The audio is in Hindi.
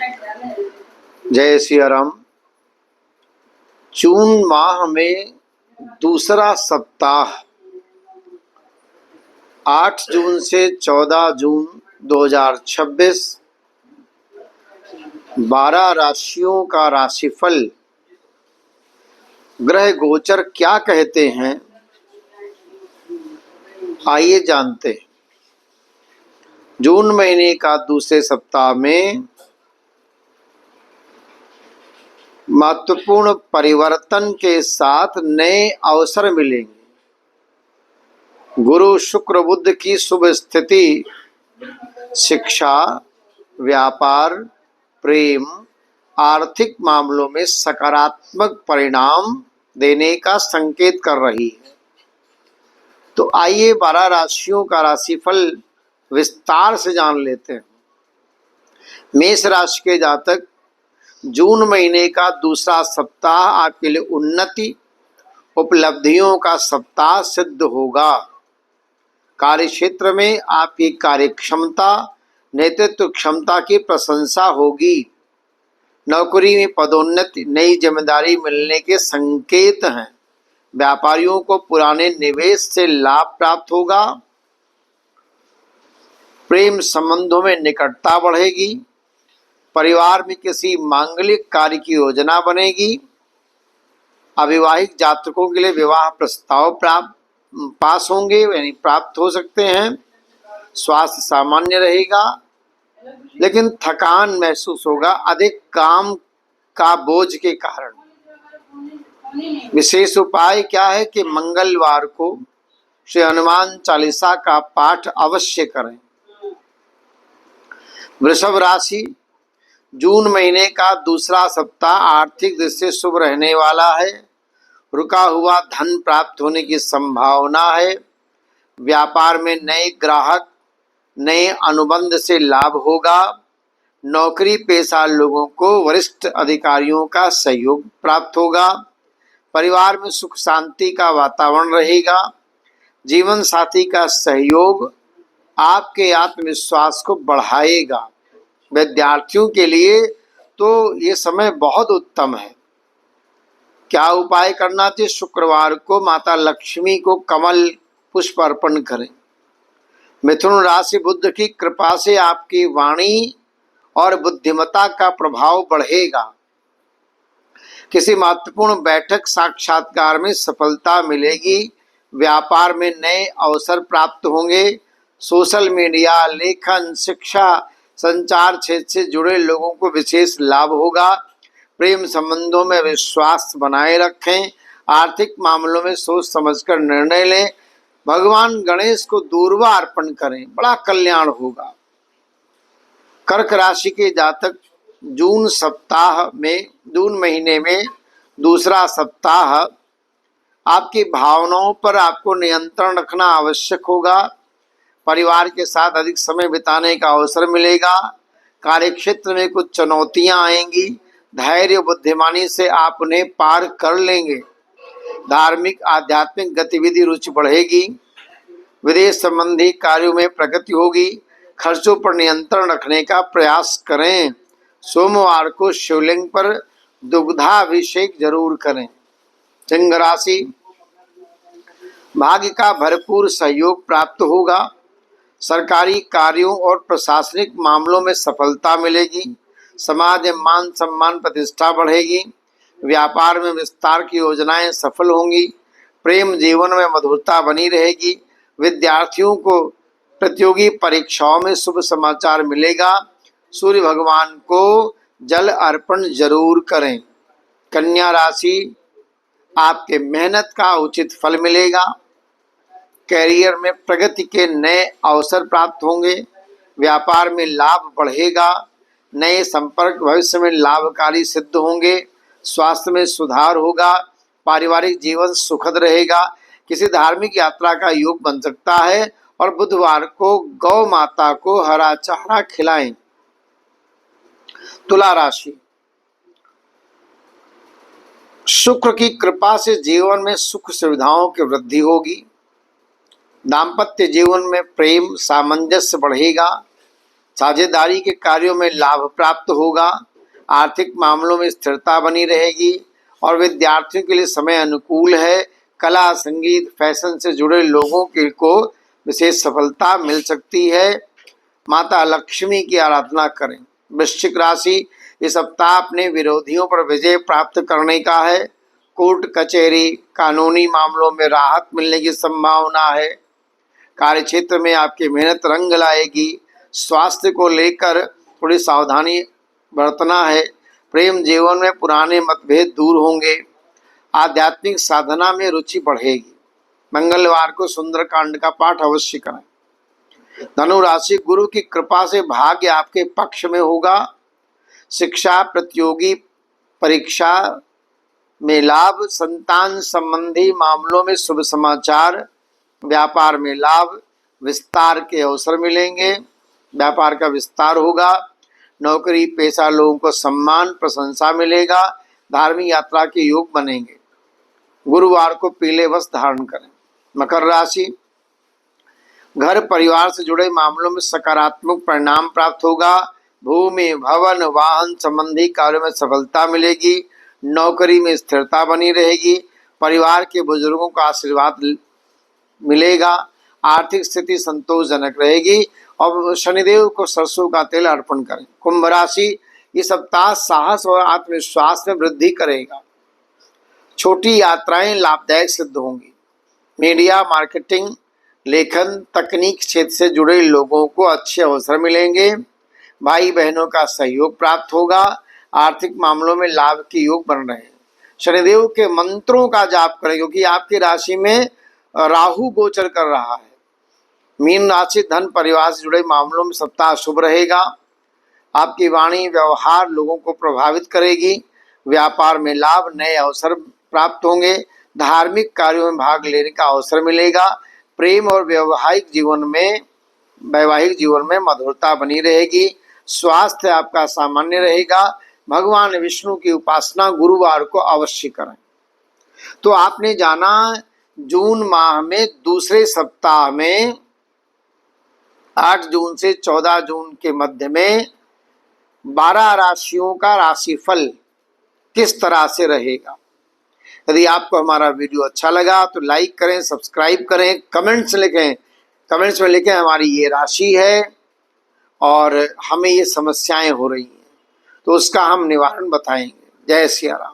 जय श्री राम। जून माह में दूसरा सप्ताह 8 जून से 14 जून 2026 12 राशियों का राशिफल ग्रह गोचर क्या कहते हैं, आइए जानते हैं। जून महीने का दूसरे सप्ताह में महत्वपूर्ण परिवर्तन के साथ नए अवसर मिलेंगे। गुरु शुक्र बुध की शुभ स्थिति शिक्षा, व्यापार, प्रेम, आर्थिक मामलों में सकारात्मक परिणाम देने का संकेत कर रही है। तो आइए 12 राशियों का राशिफल विस्तार से जान लेते हैं। मेष राशि के जातक, जून महीने का दूसरा सप्ताह आपके लिए उन्नति, उपलब्धियों का सप्ताह सिद्ध होगा। कार्य क्षेत्र में आपकी कार्य क्षमता, नेतृत्व क्षमता की प्रशंसा होगी। नौकरी में पदोन्नति, नई जिम्मेदारी मिलने के संकेत हैं। व्यापारियों को पुराने निवेश से लाभ प्राप्त होगा। प्रेम संबंधों में निकटता बढ़ेगी। परिवार में किसी मांगलिक कार्य की योजना बनेगी। अविवाहित जातकों के लिए विवाह प्रस्ताव पास होंगे, यानी प्राप्त हो सकते हैं। स्वास्थ्य सामान्य रहेगा, लेकिन थकान महसूस होगा अधिक काम का बोझ के कारण। विशेष उपाय क्या है कि मंगलवार को श्री हनुमान चालीसा का पाठ अवश्य करें। वृषभ राशि, जून महीने का दूसरा सप्ताह आर्थिक दृष्टि से शुभ रहने वाला है। रुका हुआ धन प्राप्त होने की संभावना है। व्यापार में नए ग्राहक, नए अनुबंध से लाभ होगा। नौकरी पेशा लोगों को वरिष्ठ अधिकारियों का सहयोग प्राप्त होगा। परिवार में सुख शांति का वातावरण रहेगा। जीवन साथी का सहयोग आपके आत्मविश्वास को बढ़ाएगा। विद्यार्थियों के लिए तो ये समय बहुत उत्तम है। क्या उपाय करना चाहिए? शुक्रवार को माता लक्ष्मी को कमल पुष्प अर्पण करें। मिथुन राशि, बुध की कृपा से आपकी वाणी और बुद्धिमत्ता का प्रभाव बढ़ेगा। किसी महत्वपूर्ण बैठक साक्षात्कार में सफलता मिलेगी। व्यापार में नए अवसर प्राप्त होंगे। सोशल मीडिया, लेखन, शिक्षा, संचार क्षेत्र से जुड़े लोगों को विशेष लाभ होगा। प्रेम संबंधों में विश्वास बनाए रखें। आर्थिक मामलों में सोच समझकर निर्णय लें। भगवान गणेश को दूर्वा अर्पण करें, बड़ा कल्याण होगा। कर्क राशि के जातक, जून महीने में दूसरा सप्ताह आपकी भावनाओं पर आपको नियंत्रण रखना आवश्यक होगा। परिवार के साथ अधिक समय बिताने का अवसर मिलेगा। कार्यक्षेत्र में कुछ चुनौतियां आएंगी। धैर्य बुद्धिमानी से आप उन्हें पार कर लेंगे। धार्मिक आध्यात्मिक गतिविधि रुचि बढ़ेगी। विदेश संबंधी कार्यों में प्रगति होगी। खर्चों पर नियंत्रण रखने का प्रयास करें। सोमवार को शिवलिंग पर दुग्धाभिषेक जरूर करें। सिंह राशि, भाग्य का भरपूर सहयोग प्राप्त होगा। सरकारी कार्यों और प्रशासनिक मामलों में सफलता मिलेगी। समाज में मान सम्मान प्रतिष्ठा बढ़ेगी। व्यापार में विस्तार की योजनाएं सफल होंगी। प्रेम जीवन में मधुरता बनी रहेगी। विद्यार्थियों को प्रतियोगी परीक्षाओं में शुभ समाचार मिलेगा। सूर्य भगवान को जल अर्पण जरूर करें। कन्या राशि, आपके मेहनत का उचित फल मिलेगा। कैरियर में प्रगति के नए अवसर प्राप्त होंगे। व्यापार में लाभ बढ़ेगा। नए संपर्क भविष्य में लाभकारी सिद्ध होंगे। स्वास्थ्य में सुधार होगा। पारिवारिक जीवन सुखद रहेगा। किसी धार्मिक यात्रा का योग बन सकता है। और बुधवार को गौ माता को हरा चारा खिलाएं। तुला राशि, शुक्र की कृपा से जीवन में सुख सुविधाओं की वृद्धि होगी। दाम्पत्य जीवन में प्रेम सामंजस्य बढ़ेगा। साझेदारी के कार्यों में लाभ प्राप्त होगा। आर्थिक मामलों में स्थिरता बनी रहेगी और विद्यार्थियों के लिए समय अनुकूल है। कला, संगीत, फैशन से जुड़े लोगों को विशेष सफलता मिल सकती है। माता लक्ष्मी की आराधना करें। वृश्चिक राशि, इस सप्ताह अपने विरोधियों पर विजय प्राप्त करने का है। कोर्ट कचहरी, कानूनी मामलों में राहत मिलने की संभावना है। कार्यक्षेत्र में आपकी मेहनत रंग लाएगी। स्वास्थ्य को लेकर थोड़ी सावधानी बरतना है। प्रेम जीवन में पुराने मतभेद दूर होंगे। आध्यात्मिक साधना में रुचि बढ़ेगी। मंगलवार को सुंदरकांड का पाठ अवश्य करें। धनु राशि, गुरु की कृपा से भाग्य आपके पक्ष में होगा। शिक्षा, प्रतियोगी परीक्षा में लाभ, संतान संबंधी मामलों में शुभ समाचार, व्यापार में लाभ, विस्तार के अवसर मिलेंगे। व्यापार का विस्तार होगा। नौकरी पेशा लोगों को सम्मान प्रशंसा मिलेगा। धार्मिक यात्रा के योग बनेंगे। गुरुवार को पीले वस्त्र धारण करें। मकर राशि, घर परिवार से जुड़े मामलों में सकारात्मक परिणाम प्राप्त होगा। भूमि, भवन, वाहन संबंधी कार्यों में सफलता मिलेगी। नौकरी में स्थिरता बनी रहेगी। परिवार के बुजुर्गों का आशीर्वाद मिलेगा। आर्थिक स्थिति संतोषजनक रहेगी और शनिदेव को सरसों का तेल अर्पण करें। कुंभ राशि, इस सप्ताह साहस और आत्मविश्वास में वृद्धि करेगा। छोटी यात्राएं लाभदायक सिद्ध होंगी। मीडिया, मार्केटिंग, लेखन, तकनीक क्षेत्र से जुड़े लोगों को अच्छे अवसर मिलेंगे। भाई बहनों का सहयोग प्राप्त होगा। आर्थिक मामलों में लाभ के योग बन रहे हैं। शनिदेव के मंत्रों का जाप करें क्योंकि आपकी राशि में राहु गोचर कर रहा है। मीन राशि, धन परिवार से जुड़े मामलों में सप्ताह शुभ रहेगा। आपकी वाणी व्यवहार लोगों को प्रभावित करेगी। व्यापार में लाभ, नए अवसर प्राप्त होंगे। धार्मिक कार्यों में भाग लेने का अवसर मिलेगा। प्रेम और वैवाहिक जीवन में मधुरता बनी रहेगी। स्वास्थ्य आपका सामान्य रहेगा। भगवान विष्णु की उपासना गुरुवार को अवश्य करें। तो आपने जाना जून माह में दूसरे सप्ताह में 8 जून से 14 जून के मध्य में 12 राशियों का राशिफल किस तरह से रहेगा। यदि आपको हमारा वीडियो अच्छा लगा तो लाइक करें, सब्सक्राइब करें, कमेंट्स में लिखें हमारी ये राशि है और हमें ये समस्याएं हो रही हैं तो उसका हम निवारण बताएंगे। जय सिया राम।